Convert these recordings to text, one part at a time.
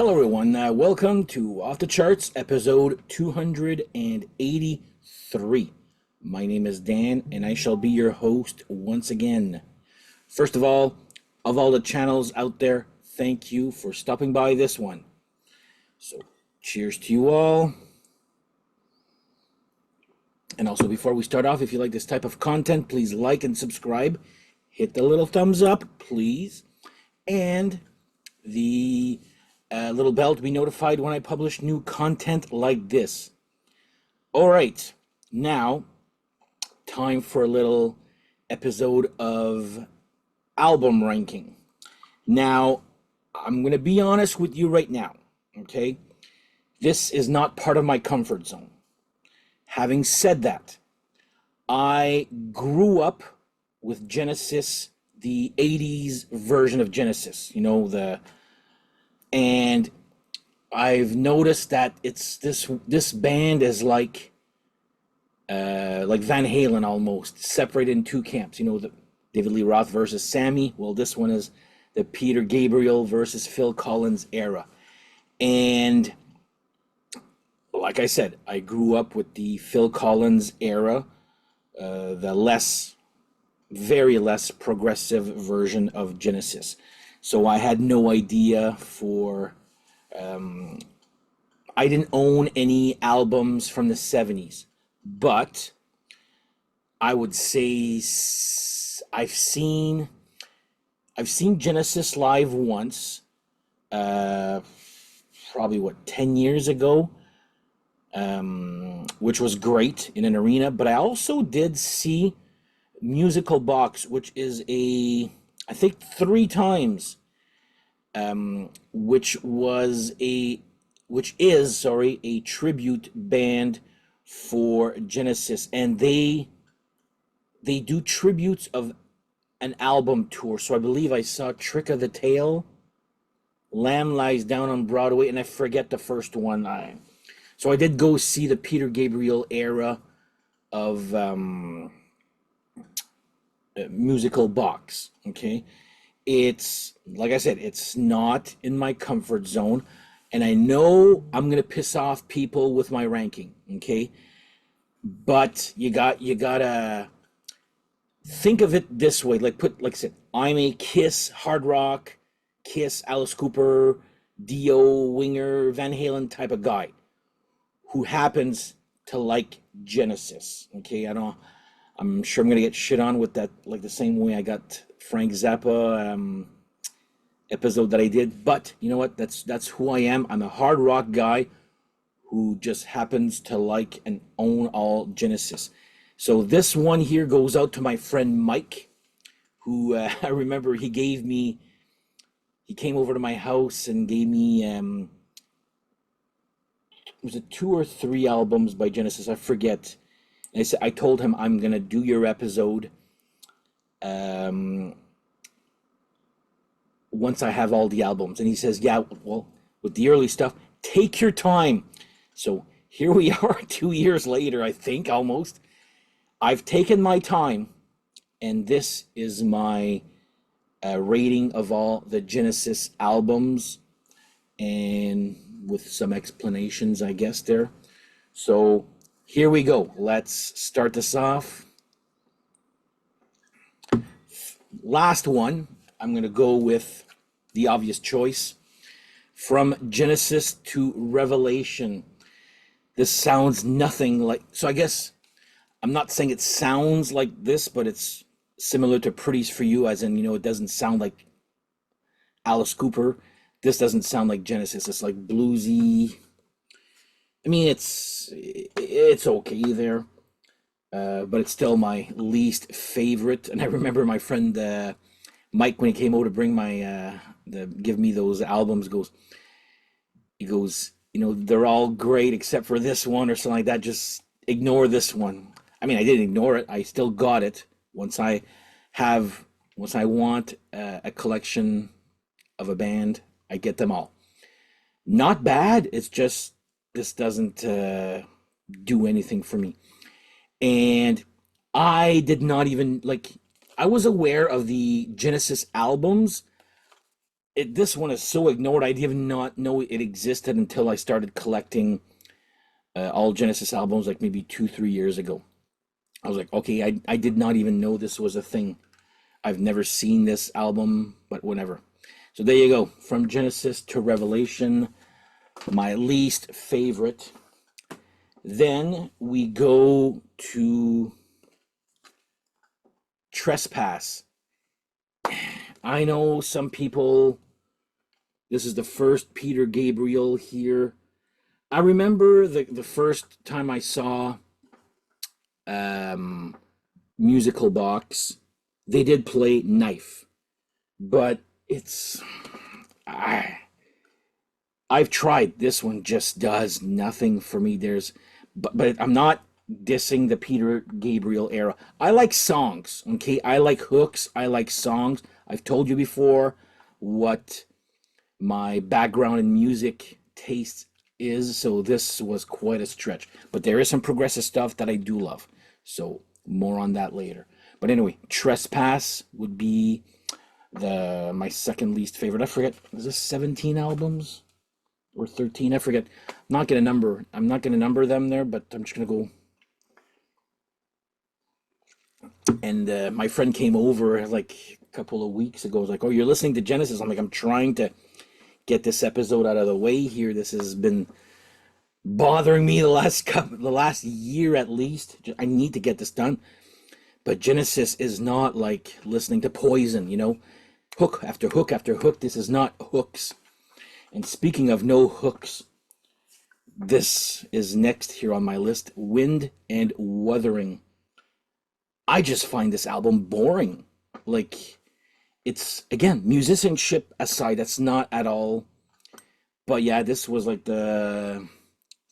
Hello, everyone. Welcome to Off the Charts, episode 283. My name is Dan, and I shall be your host once again. First of all the channels out there, thank you for stopping by this one. So, cheers to you all. And also, before we start off, if you like this type of content, please like and subscribe. Hit the little thumbs up, please. And the little bell to be notified when I publish new content like this. All right, now time for a little episode of album ranking. Now, I'm going to be honest with you right now, okay? This is not part of my comfort zone. Having said that, I grew up with Genesis, the 80s version of Genesis, and I've noticed that it's this band is like Van Halen almost, separated in two camps. The David Lee Roth versus Sammy. Well, this one is the Peter Gabriel versus Phil Collins era. And like I said, I grew up with the Phil Collins era, the very less progressive version of Genesis. So I had no idea I didn't own any albums from the 70s, but I would say I've seen Genesis live once, probably 10 years ago, which was great in an arena, but I also did see Musical Box, which is I think 3 times, which is a tribute band for Genesis, and they do tributes of an album tour. So I believe I saw Trick of the Tail, Lamb Lies Down on Broadway, and I forget the first one. So I did go see the Peter Gabriel era of Musical Box. Okay, it's like I said, it's not in my comfort zone, and I know I'm gonna piss off people with my ranking. Okay, but you gotta think of it this way. Like I said, I'm a Kiss, hard rock, Kiss, Alice Cooper, Dio, Winger, Van Halen type of guy who happens to like Genesis. Okay, I'm sure I'm gonna get shit on with that, like the same way I got Frank Zappa episode that I did. But you know what? That's who I am. I'm a hard rock guy who just happens to like and own all Genesis. So this one here goes out to my friend Mike, who I remember he came over to my house and gave me was it 2 or 3 albums by Genesis? I forget. And I told him I'm gonna do your episode once I have all the albums, and he says, "Yeah, well, with the early stuff, take your time." So here we are, 2 years later, I think almost. I've taken my time, and this is my rating of all the Genesis albums, and with some explanations, I guess there. So here we go. Let's start this off. Last one, I'm going to go with the obvious choice. From Genesis to Revelation. This sounds nothing like... So I guess I'm not saying it sounds like this, but it's similar to Pretty's For You, as in, it doesn't sound like Alice Cooper. This doesn't sound like Genesis. It's like bluesy. I mean, it's okay there. But it's still my least favorite. And I remember my friend Mike, when he came over to bring give me those albums, he goes, they're all great except for this one or something like that. Just ignore this one. I mean, I didn't ignore it. I still got it. Once I want a collection of a band, I get them all. Not bad. It's just this doesn't do anything for me. And I did not even I was aware of the Genesis albums, this one is so ignored. I did not know it existed until I started collecting all Genesis albums, like maybe 2, 3 years ago. I was like, okay, I did not even know this was a thing. I've never seen this album, but whatever. So there you go. From Genesis to Revelation, my least favorite. Then we go to Trespass. I know some people, this is the first Peter Gabriel here. I remember the first time I saw um, Musical Box, they did play Knife, but it's I I've tried this one, just does nothing for me. But I'm not dissing the Peter Gabriel era. I like songs, okay? I like hooks, I like songs. I've told you before what my background in music taste is, so this was quite a stretch. But there is some progressive stuff that I do love. So more on that later. But anyway, Trespass would be the my second least favorite. I forget, is this 17 albums or 13? I forget. I'm not gonna number them there, but I'm just gonna go. And my friend came over like a couple of weeks ago. Was like, "Oh, you're listening to Genesis?" I'm like, "I'm trying to get this episode out of the way here. This has been bothering me the last year at least. I need to get this done." But Genesis is not like listening to Poison, hook after hook after hook. This is not hooks. And speaking of no hooks, this is next here on my list, Wind and Wuthering. I just find this album boring. Like, it's, again, musicianship aside, that's not at all. But yeah, this was like the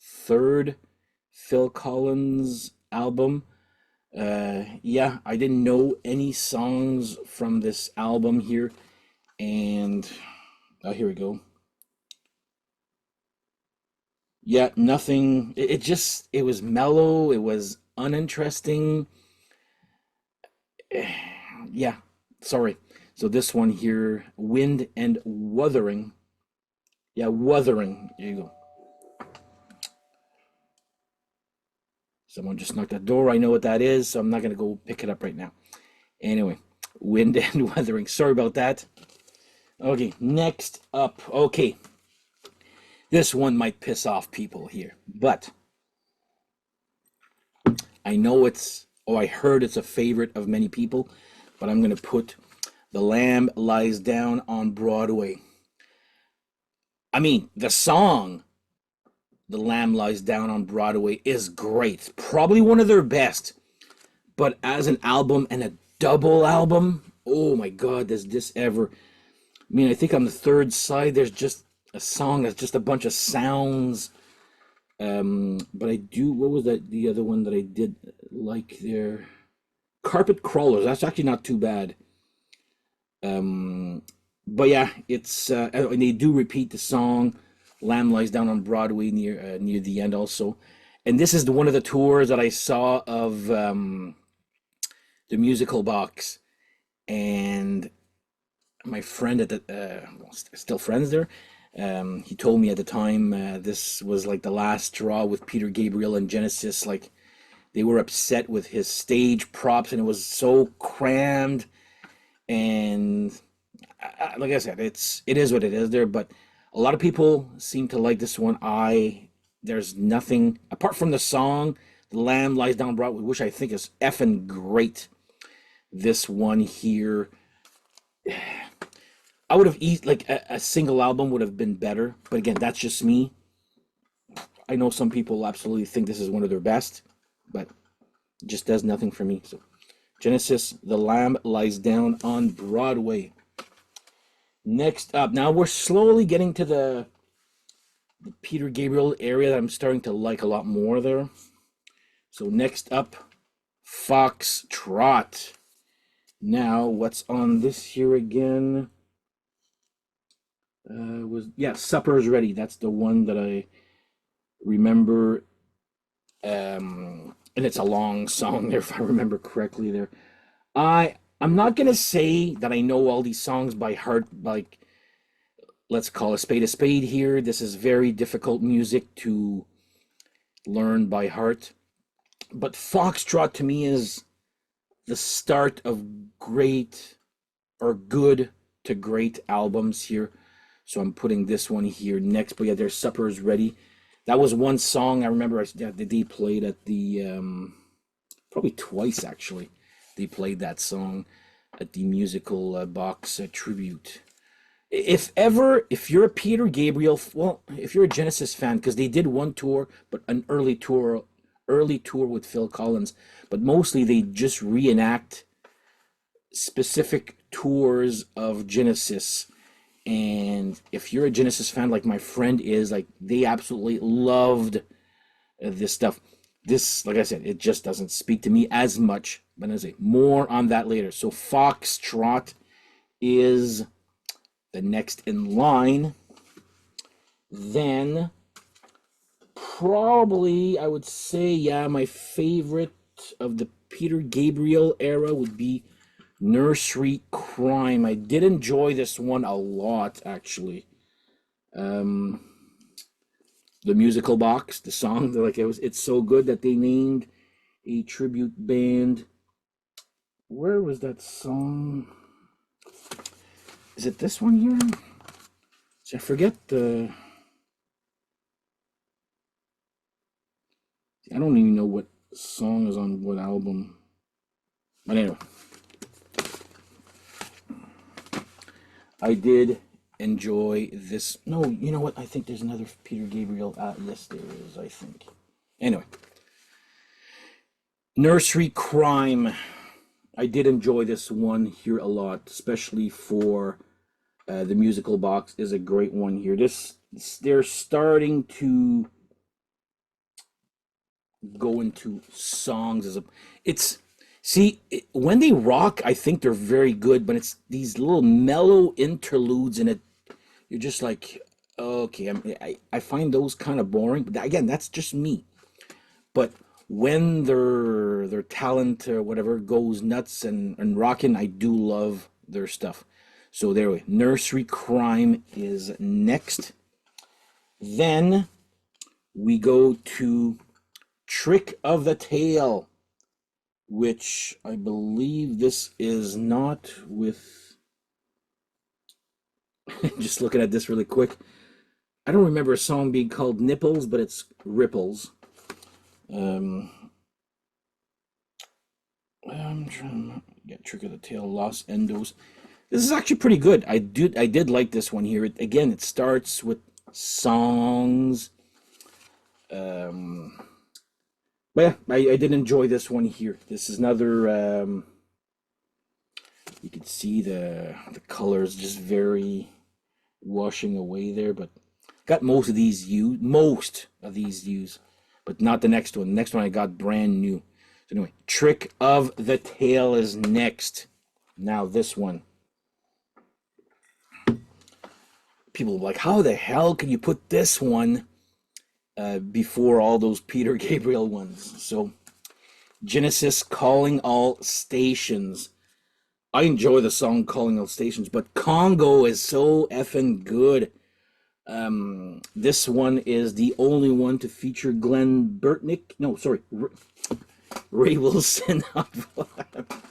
third Phil Collins album. Yeah, I didn't know any songs from this album here. And, oh, here we go. Yeah, nothing. It was mellow. It was uninteresting. Yeah, sorry. So this one here, Wind and Wuthering. Yeah, Wuthering. There you go. Someone just knocked at the door. I know what that is, so I'm not going to go pick it up right now. Anyway, Wind and Wuthering. Sorry about that. Okay, next up. Okay, this one might piss off people here, but I know I heard it's a favorite of many people, but I'm going to put The Lamb Lies Down on Broadway. I mean, the song The Lamb Lies Down on Broadway is great. Probably one of their best. But as an album and a double album, oh my God, does this ever. I mean, I think on the third side, there's just a song that's just a bunch of sounds. But what was that, the other one that I did like there? Carpet Crawlers. That's actually not too bad. But yeah, and they do repeat the song Lamb Lies Down on Broadway near the end also. And this is one of the tours that I saw of the Musical Box. And my friend still friends there, he told me at the time this was like the last straw with Peter Gabriel and Genesis. Like, they were upset with his stage props and it was so crammed. And like I said, it is what it is there. But a lot of people seem to like this one. There's nothing apart from the song "The Lamb Lies Down Broadway," which I think is effing great. This one here, I would have like a single album would have been better. But again, that's just me. I know some people absolutely think this is one of their best, but it just does nothing for me. So Genesis, The Lamb Lies Down on Broadway. Next up, now we're slowly getting to the Peter Gabriel area that I'm starting to like a lot more there. So next up, Foxtrot. Now, what's on this here again? Supper's Ready. That's the one that I remember. And it's a long song there, if I remember correctly there. I'm not gonna say that I know all these songs by heart, like, let's call a spade here. This is very difficult music to learn by heart. But Foxtrot to me is the start of great or good to great albums here. So I'm putting this one here next. But yeah, their Supper is Ready. That was one song I remember they played at the probably twice actually. They played that song at the musical box tribute. If you're a Peter Gabriel, well, if you're a Genesis fan, because they did one tour, but an early tour with Phil Collins, but mostly they just reenact specific tours of Genesis. And if you're a Genesis fan, like my friend is, like they absolutely loved this stuff. This, like I said, it just doesn't speak to me as much. But as I say, more on that later. So Foxtrot is the next in line. Then probably I would say, yeah, my favorite of the Peter Gabriel era would be Nursery Crime. I did enjoy this one a lot, actually. The musical box, the song, it's so good that they named a tribute band. Where was that song? Is it this one here? So I forget the. I don't even know what song is on what album. But anyway, I did enjoy this. No, you know what? I think there's another Peter Gabriel. Yes, there is, I think. Anyway, Nursery Crime. I did enjoy this one here a lot, especially for the musical box is a great one here. They're starting to go into songs as a. It's when they rock, I think they're very good, but it's these little mellow interludes in it. You're just like, okay, I find those kind of boring. But again, that's just me. But when their talent or whatever goes nuts and rocking, I do love their stuff. So there we go. Nursery Crime is next. Then we go to Trick of the Tail, which I believe this is not with. Just looking at this really quick. I don't remember a song being called Nipples, but it's Ripples. I'm trying to get Trick of the Tail, Los Endos. This is actually pretty good. I did like this one here. It starts with songs. But yeah, I did enjoy this one here. This is another. You can see the colors just very washing away there, but got most of these used, but not the next one. The next one I got brand new. So anyway, Trick of the Tail is next. Now this one. People are like, how the hell can you put this one before all those Peter Gabriel ones? So Genesis, Calling All Stations. I enjoy the song Calling All Stations, but Congo is so effing good. This one is the only one to feature Glenn Burtnick. No, sorry, Ray Wilson.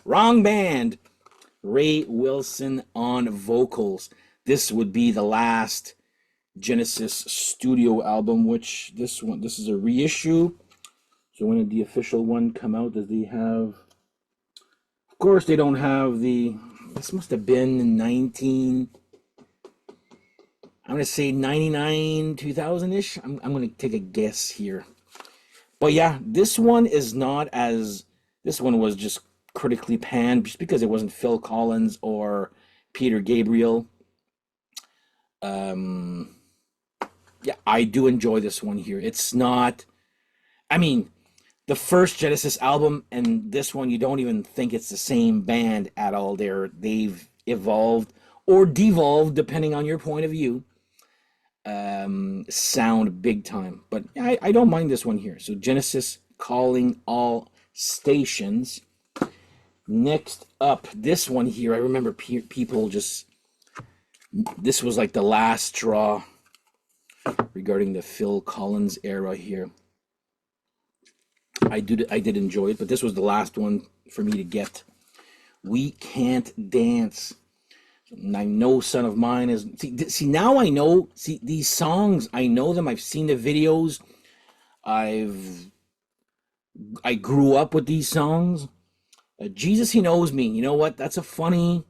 Wrong band. Ray Wilson on vocals. This would be the last Genesis studio album, which this is a reissue. So when did the official one come out? Does they have? Of course, they don't have the. This must have been 19. I'm gonna say 99, 2000-ish. I'm gonna take a guess here. But yeah, this one is not as. This one was just critically panned just because it wasn't Phil Collins or Peter Gabriel. Yeah, I do enjoy this one here. It's not. I mean, the first Genesis album and this one, you don't even think it's the same band at all. They've evolved or devolved depending on your point of view. Sound big time, but I don't mind this one here. So Genesis, Calling All Stations. Next up, this one here, I remember people just This was like the last straw regarding the Phil Collins era here. I did enjoy it, but this was the last one for me to get. We Can't Dance. And I know Son of Mine is... See, now I know... See, these songs, I know them. I've seen the videos. I grew up with these songs. Jesus, He Knows Me. You know what? That's a funny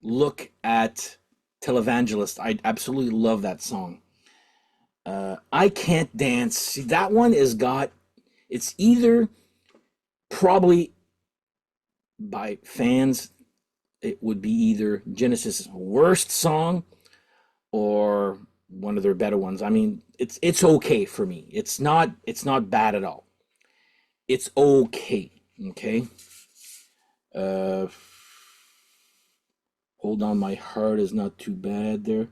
look at televangelist. I absolutely love that song. I Can't Dance. See, that one is got... It's either probably by fans, it would be either Genesis' worst song or one of their better ones. I mean, it's okay for me. It's not bad at all. It's okay. Okay. Hold on, my heart is not too bad there.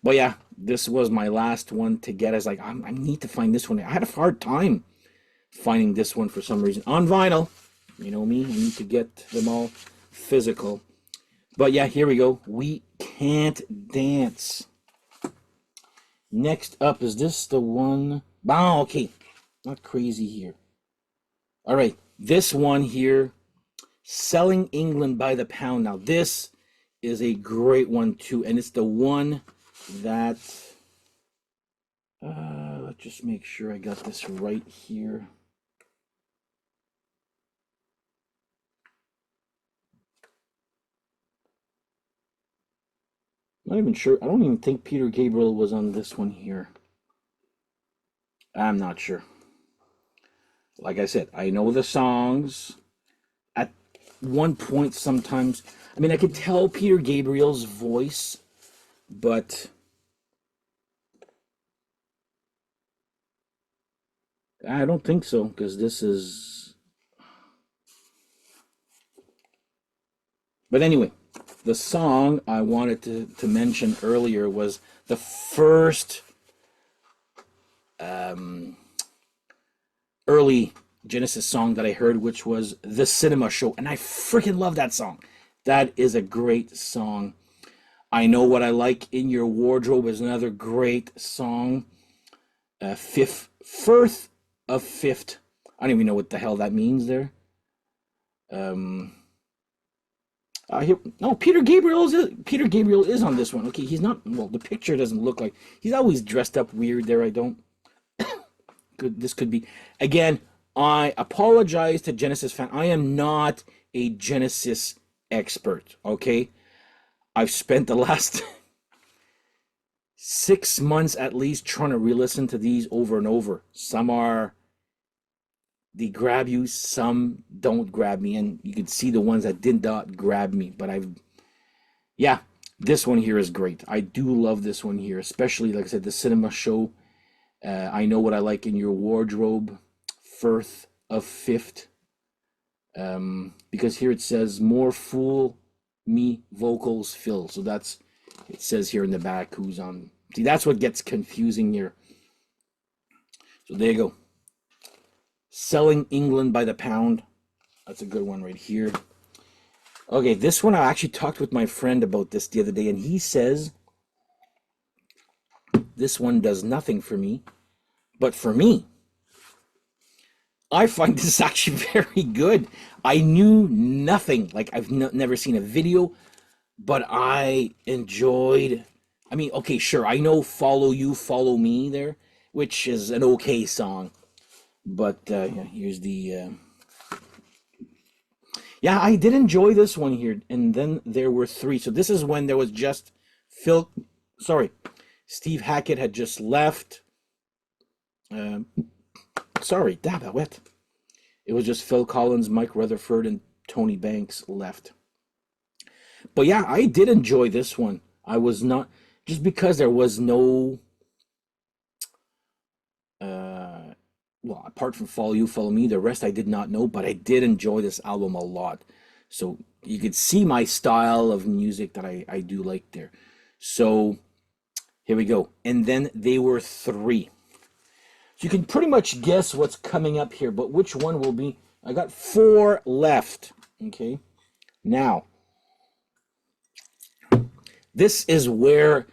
But yeah, this was my last one to get. I was like, I need to find this one. I had a hard time finding this one for some reason on vinyl. You know me, I need to get them all physical. But yeah, here we go. We Can't Dance. Next up, is this the one? Oh, okay. Not crazy here. All right, this one here, Selling England by the Pound. Now, this is a great one too, and it's the one that... let's just make sure I got this right here. Not even sure. I don't even think Peter Gabriel was on this one here. I'm not sure. Like I said, I know the songs. At one point, sometimes, I mean, I could tell Peter Gabriel's voice, but I don't think so, because this is... But anyway, the song I wanted to mention earlier was the first early Genesis song that I heard, which was The Cinema Show. And I freaking love that song. That is a great song. I Know What I Like in Your Wardrobe is another great song. Firth of Fifth. I don't even know what the hell that means there. No, Peter Gabriel is on this one. Okay, he's not... Well, the picture doesn't look like... He's always dressed up weird there. I don't... This could be... Again, I apologize to Genesis fan. I am not a Genesis expert, okay? I've spent the last 6 months at least trying to re-listen to these over and over. Some are... They grab you, some don't grab me, and you can see the ones that did not grab me. But yeah, this one here is great. I do love this one here, especially, like I said, The Cinema Show. I Know What I Like in Your Wardrobe, Firth of Fifth. Because here it says, more fool me vocals fill. So that's, it says here in the back who's on. See, that's what gets confusing here. So there you go. Selling England by the Pound. That's a good one right here. Okay, this one I actually talked with my friend about this the other day, and he says this one does nothing for me. But for me, I find this actually very good. I knew nothing. Like, I've never seen a video, but I enjoyed... I mean, okay, sure, I know Follow You, Follow Me there, which is an okay song. But yeah, here's the... Yeah, I did enjoy this one here. And then there were three. So this is when there was just Steve Hackett had just left. Sorry, wet. It was just Phil Collins, Mike Rutherford, and Tony Banks left. But yeah, I did enjoy this one. I was not... Just because there was no... well, apart from Follow You, Follow Me, the rest I did not know, but I did enjoy this album a lot. So you could see my style of music that I do like there. So here we go. And then they were three. So you can pretty much guess what's coming up here, but which one will be... I got four left. Okay. Now, This is where,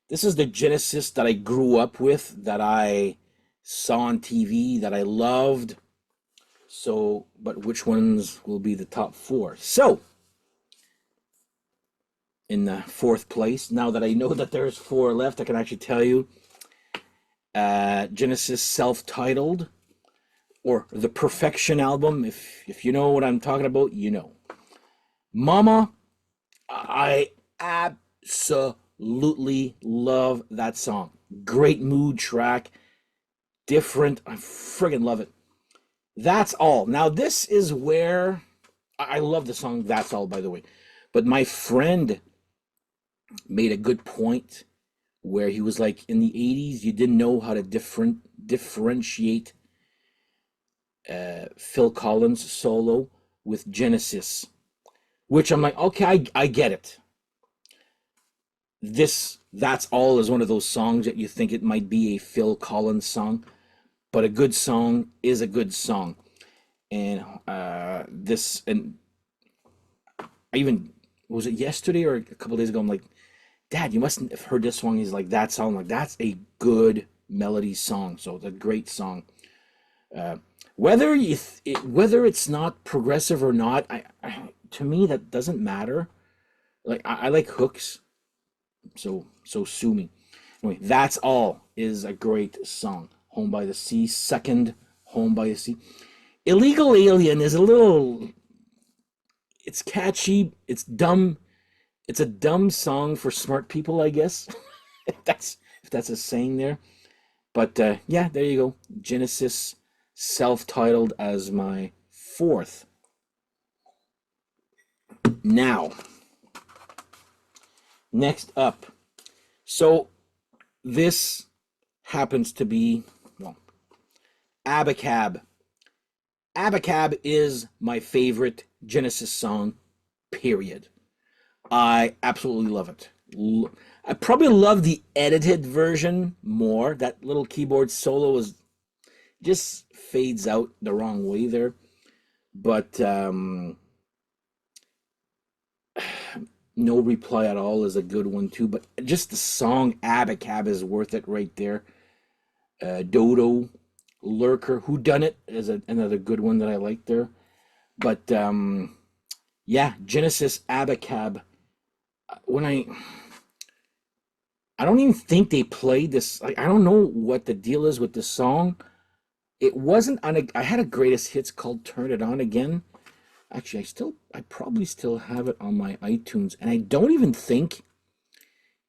this is the Genesis that I grew up with, that I saw on TV, that I loved. So, but which ones will be the top four? So, in the fourth place, now that I know that there's four left, I can actually tell you Genesis self-titled, or the Perfection album. If you know what I'm talking about, you know. Mama, I absolutely love that song. Great mood track, different. I friggin' love it. That's All. Now, this is where I love the song That's All, by the way. But my friend made a good point where he was like, in the 80s, you didn't know how to differentiate Phil Collins solo with Genesis, which I'm like, okay, I get it. That's All is one of those songs that you think it might be a Phil Collins song, but a good song is a good song. And and I even, was it yesterday or a couple days ago, I'm like, Dad, you mustn't have heard this song. He's like, that song, like, that's a good melody song. So it's a great song. Uh, whether it's not progressive or not, to me that doesn't matter. Like, I like hooks, so sue me. Anyway, That's All is a great song. Home by the Sea, second, Home by the Sea. Illegal Alien is a little, it's catchy, it's dumb. It's a dumb song for smart people, I guess. If that's a saying there. But yeah, there you go. Genesis self-titled as my fourth. Now, next up. So this happens to be, well, Abacab. Abacab is my favorite Genesis song, period. I absolutely love it. I probably love the edited version more. That little keyboard solo is just fades out the wrong way there. But No Reply at All is a good one too. But just the song Abacab is worth it right there. Dodo, Lurker, Who Done It is another good one that I like there. But yeah, Genesis Abacab. When I don't even think they played this. Like, I don't know what the deal is with this song. It wasn't on I had a greatest hits called Turn It On Again. Actually, I probably still have it on my iTunes, and I don't even think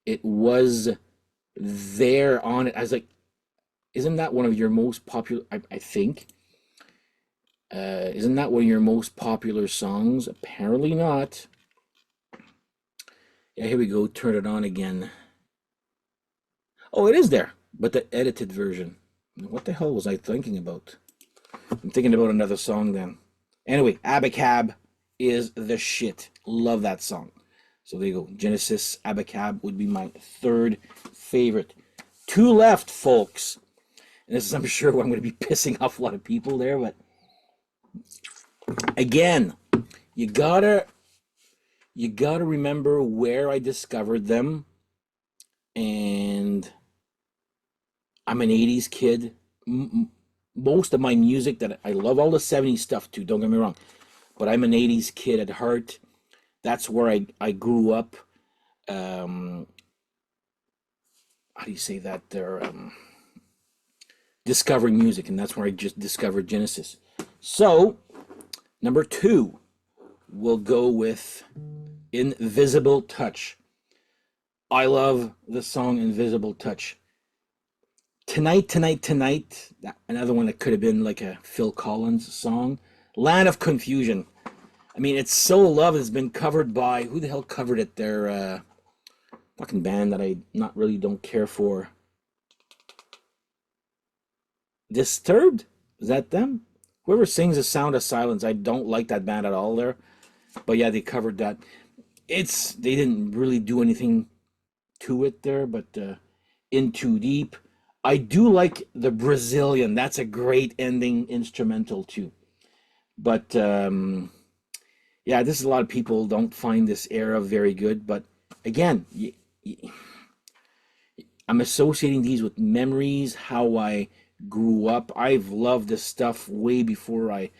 it was there on it. I was like, isn't that one of your most popular, I think. Isn't that one of your most popular songs? Apparently not. Yeah, here we go. Turn It On Again. Oh, it is there, but the edited version. What the hell was I thinking about? I'm thinking about another song then. Anyway, Abacab is the shit. Love that song. So there you go. Genesis Abacab would be my third favorite. Two left, folks. And this is, I'm sure, I'm going to be pissing off a lot of people there, but again, you gotta remember where I discovered them. And I'm an 80s kid. Most of my music that I love, all the 70s stuff too, don't get me wrong, but I'm an 80s kid at heart. That's where I grew up. How do you say that? They're discovering music, and that's where I just discovered Genesis. So, number two, we'll go with Invisible Touch. I love the song Invisible Touch. Tonight, Tonight, Tonight, another one that could have been like a Phil Collins song. Land of Confusion. I mean, it's so loved. It's been covered by, who the hell covered it? Their fucking band that I not really don't care for. Disturbed? Is that them? Whoever sings The Sound of Silence, I don't like that band at all there. But yeah, they covered that. They didn't really do anything to it there, but In Too Deep. I do like the Brazilian. That's a great ending instrumental too. But yeah, this is a lot of people don't find this era very good. But again, I'm associating these with memories, how I grew up. I've loved this stuff way before I.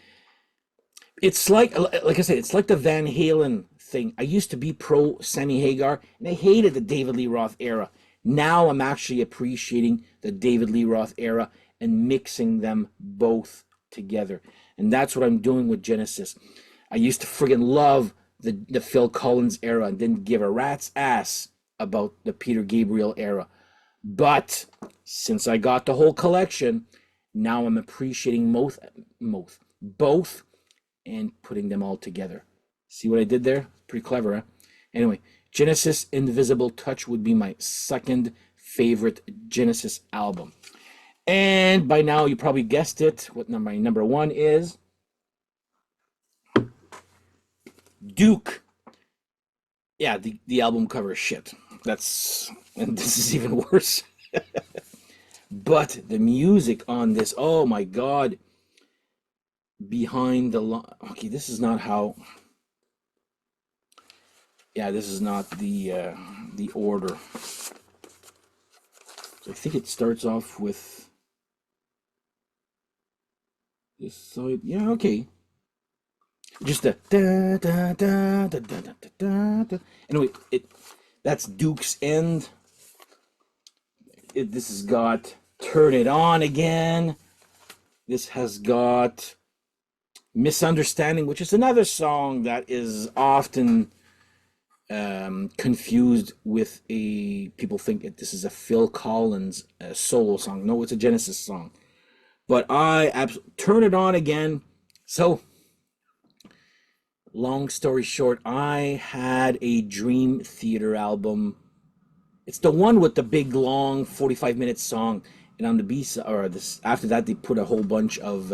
It's like I said, it's like the Van Halen thing. I used to be pro Sammy Hagar, and I hated the David Lee Roth era. Now I'm actually appreciating the David Lee Roth era and mixing them both together. And that's what I'm doing with Genesis. I used to friggin' love the Phil Collins era and didn't give a rat's ass about the Peter Gabriel era. But since I got the whole collection, now I'm appreciating both and putting them all together. See what I did there? Pretty clever, huh? Anyway, Genesis Invisible Touch would be my second favorite Genesis album. And by now you probably guessed it, what my number one is. Duke. Yeah, the album cover is shit. And this is even worse. But the music on this, oh my God. Behind the okay, this is not how. Yeah, this is not the order. So I think it starts off with this side. Yeah, okay. Just the da da da da da da da da. Anyway, that's Duke's End. This has got Turn It On Again. This has got Misunderstanding, which is another song that is often confused with people think this is a Phil Collins solo song. No, it's a Genesis song. But Turn It On Again. So, long story short, I had a Dream Theater album. It's the one with the big, long, 45-minute song. And on the B-side, or after that, they put a whole bunch of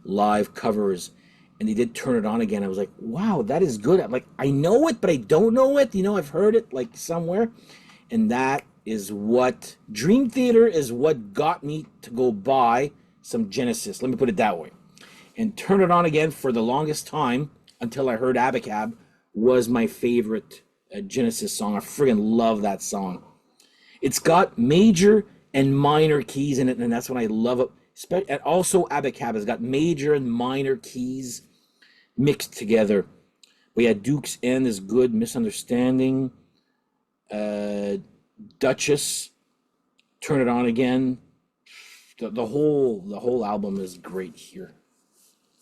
live covers. And they did Turn It On Again. I was like, wow, that is good. I'm like, I know it, but I don't know it. You know, I've heard it like somewhere. And that is what, Dream Theater is what got me to go buy some Genesis. Let me put it that way. And Turn It On Again for the longest time, until I heard Abacab, was my favorite Genesis song. I friggin' love that song. It's got major and minor keys in it, and that's what I love it. And also Abacab has got major and minor keys mixed together. But yeah, Duke's End is good. Misunderstanding, Duchess, Turn It On Again. The whole album is great here.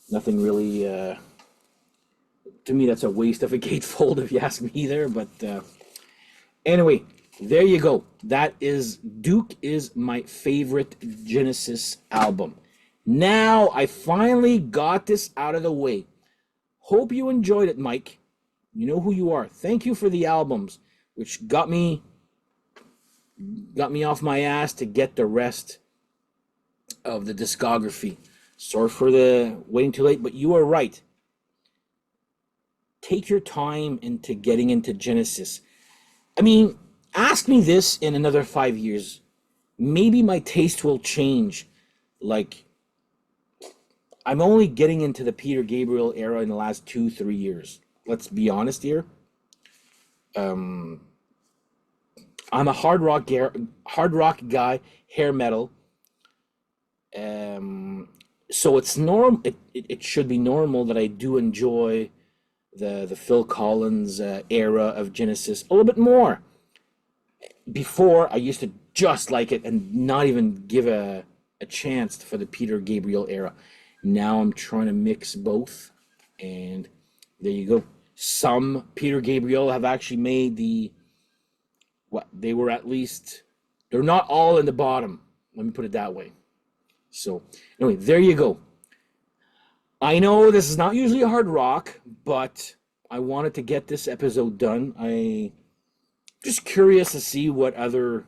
Nothing really. To me, that's a waste of a gatefold, if you ask me there. But anyway, there you go. That is Duke is my favorite Genesis album. Now I finally got this out of the way. Hope you enjoyed it, Mike. You know who you are. Thank you for the albums, which got me off my ass to get the rest of the discography. Sorry for the waiting too late, but you are right. Take your time into getting into Genesis. I mean, ask me this in another 5 years. Maybe my taste will change. Like, I'm only getting into the Peter Gabriel era in the last 2-3 years. Let's be honest here. I'm a hard rock guy, hair metal. So it's normal. It should be normal that I do enjoy the Phil Collins era of Genesis a little bit more. Before, I used to just like it and not even give a chance for the Peter Gabriel era. Now I'm trying to mix both, and there you go. Some Peter Gabriel have actually made they were at least, they're not all in the bottom. Let me put it that way. So, anyway, there you go. I know this is not usually a hard rock, but I wanted to get this episode done. I just curious to see what other.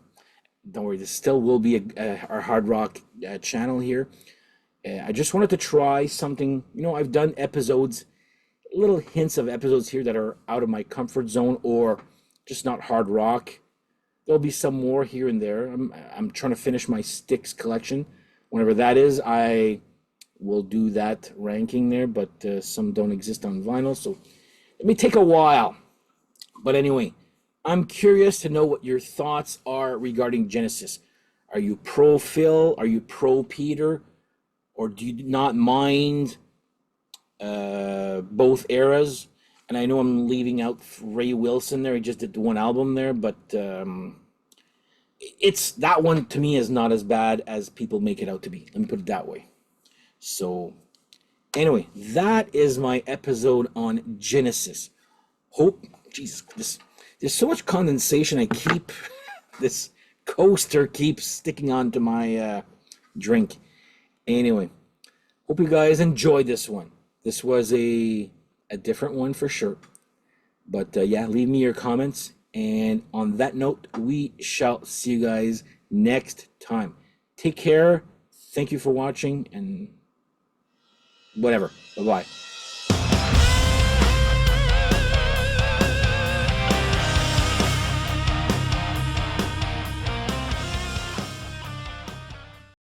Don't worry, this still will be our hard rock channel here. I just wanted to try something. You know, I've done episodes, little hints of episodes here that are out of my comfort zone or just not hard rock. There'll be some more here and there. I'm trying to finish my Styx collection. Whenever that is, I will do that ranking there, but some don't exist on vinyl, so it may take a while. But anyway, I'm curious to know what your thoughts are regarding Genesis. Are you pro Phil? Are you pro Peter? Or do you not mind both eras? And I know I'm leaving out Ray Wilson there. He just did one album there, but it's that one to me is not as bad as people make it out to be. Let me put it that way. So anyway, that is my episode on Genesis. Hope, Jesus, there's so much condensation. I keep this coaster keeps sticking onto my drink. Anyway, hope you guys enjoyed this one. This was a different one for sure. But yeah, leave me your comments. And on that note, we shall see you guys next time. Take care. Thank you for watching and whatever. Bye bye.